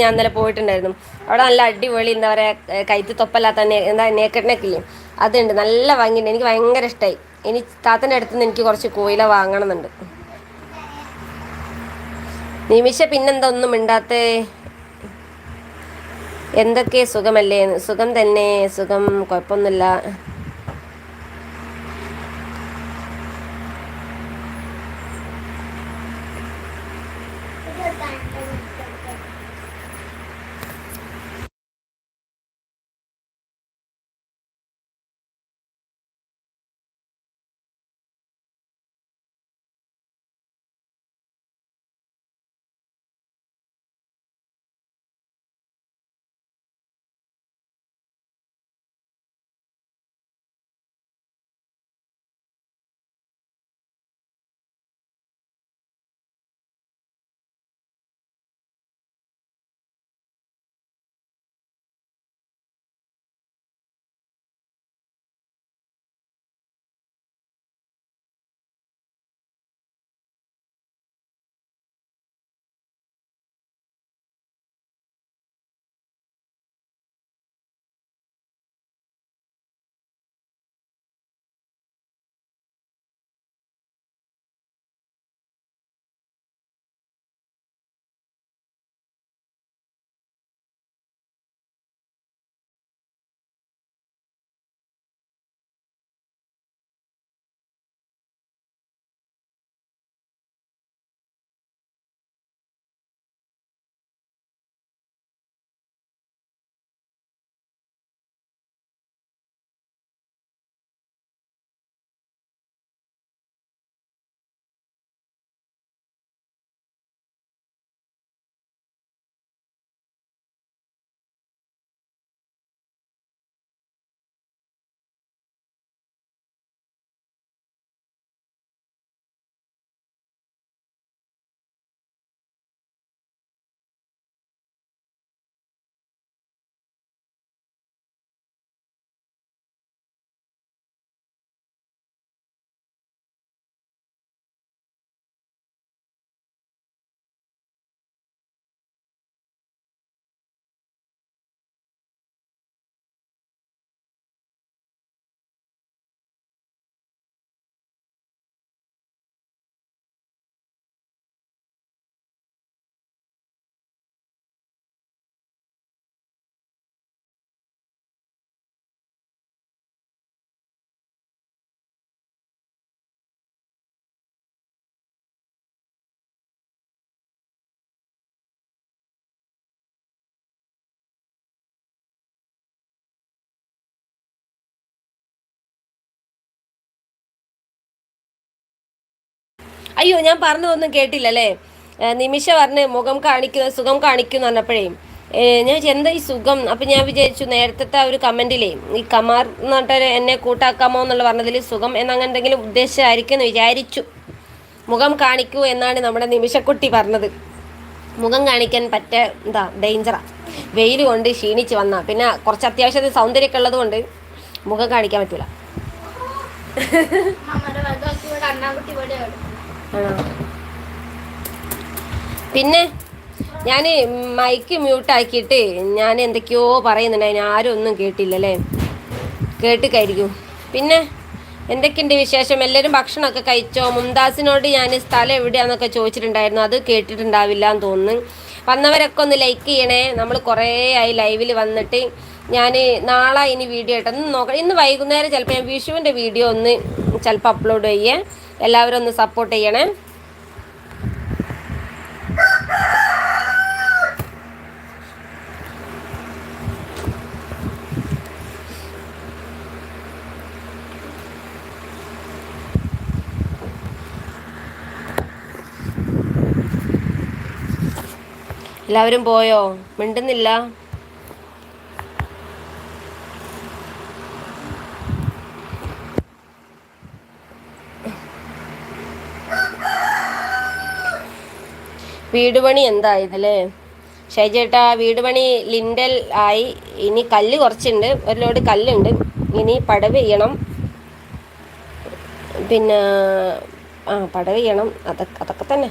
ഞാൻ ഇന്നലെ പോയിട്ടുണ്ടായിരുന്നു. അവിടെ നല്ല അടിപൊളി എന്താ പറയുക കൈത്ത് തൊപ്പല്ലാത്ത എന്താ നേക്കഡ് നെക്കില്ലേ, അതുണ്ട്. നല്ല ഭംഗിയുണ്ട്. എനിക്ക് ഭയങ്കര ഇഷ്ടമായി. ഇനി താത്തൻ്റെ അടുത്ത് നിന്ന് എനിക്ക് കുറച്ച് കോയില വാങ്ങണമെന്നുണ്ട്. നിമിഷ പിന്നെന്താ ഒന്നും മിണ്ടാത്തേ? എന്തൊക്കെ സുഖമല്ലേ? സുഖം തന്നെ, സുഖം, കുഴപ്പമൊന്നുമില്ല. അയ്യോ, ഞാൻ പറഞ്ഞതൊന്നും കേട്ടില്ലല്ലേ? നിമിഷ പറഞ്ഞ് മുഖം കാണിക്കുന്ന സുഖം കാണിക്കുന്നു പറഞ്ഞപ്പോഴേ ഞാൻ എന്താ ഈ സുഖം. അപ്പം ഞാൻ വിചാരിച്ചു നേരത്തെ ഒരു കമൻറ്റിലേ ഈ കമാർ എന്ന് പറഞ്ഞിട്ട് എന്നെ കൂട്ടാക്കാമോ എന്നുള്ള പറഞ്ഞതിൽ സുഖം എന്നങ്ങനെ എന്തെങ്കിലും ഉദ്ദേശമായിരിക്കും എന്ന് വിചാരിച്ചു. മുഖം കാണിക്കൂ എന്നാണ് നമ്മുടെ നിമിഷക്കുട്ടി പറഞ്ഞത്. മുഖം കാണിക്കാൻ എന്താ ഡേഞ്ചറാ. വെയിൽ കൊണ്ട് ക്ഷീണിച്ച് വന്ന പിന്നെ കുറച്ച് അത്യാവശ്യത്തിന് സൗന്ദര്യമൊക്കെ ഉള്ളത് കൊണ്ട് മുഖം കാണിക്കാൻ പറ്റൂല. പിന്നെ ഞാൻ മൈക്ക് മ്യൂട്ടാക്കിയിട്ട് ഞാൻ എന്തൊക്കെയോ പറയുന്നുണ്ട്, അതിന് ആരും ഒന്നും കേട്ടില്ലല്ലേ? കേട്ടിക്കായിരിക്കും. പിന്നെ എന്തൊക്കെയുണ്ട് വിശേഷം? എല്ലാവരും ഭക്ഷണമൊക്കെ കഴിച്ചോ? മുംതാസിനോട് ഞാൻ സ്ഥലം എവിടെയാണെന്നൊക്കെ ചോദിച്ചിട്ടുണ്ടായിരുന്നു, അത് കേട്ടിട്ടുണ്ടാവില്ല എന്ന് തോന്നുന്നു. വന്നവരൊക്കെ ഒന്ന് ലൈക്ക് ചെയ്യണേ. നമ്മൾ കുറേ ആയി ലൈവിൽ വന്നിട്ട്. ഞാൻ നാളെ ഇനി വീഡിയോ ആയിട്ടൊന്ന് നോക്കണം. ഇന്ന് വൈകുന്നേരം ചിലപ്പോൾ ഞാൻ വിഷുവിൻ്റെ വീഡിയോ ഒന്ന് ചിലപ്പോൾ അപ്ലോഡ് ചെയ്യേ. എല്ലാവരും ഒന്ന് സപ്പോർട്ട് ചെയ്യണേ. എല്ലാവരും പോയോ? മിണ്ടുന്നില്ല. വീട് പണി എന്തായതല്ലേ ഷൈജേട്ടാ? വീട് പണി ലിൻഡൽ ആയി. ഇനി കല്ല് കുറച്ചുണ്ട്, ഒരു ലോഡ് കല്ലുണ്ട്. ഇനി പടവ് ചെയ്യണം. പിന്നെ പടവ് ചെയ്യണം. അതൊക്കെ തന്നെ.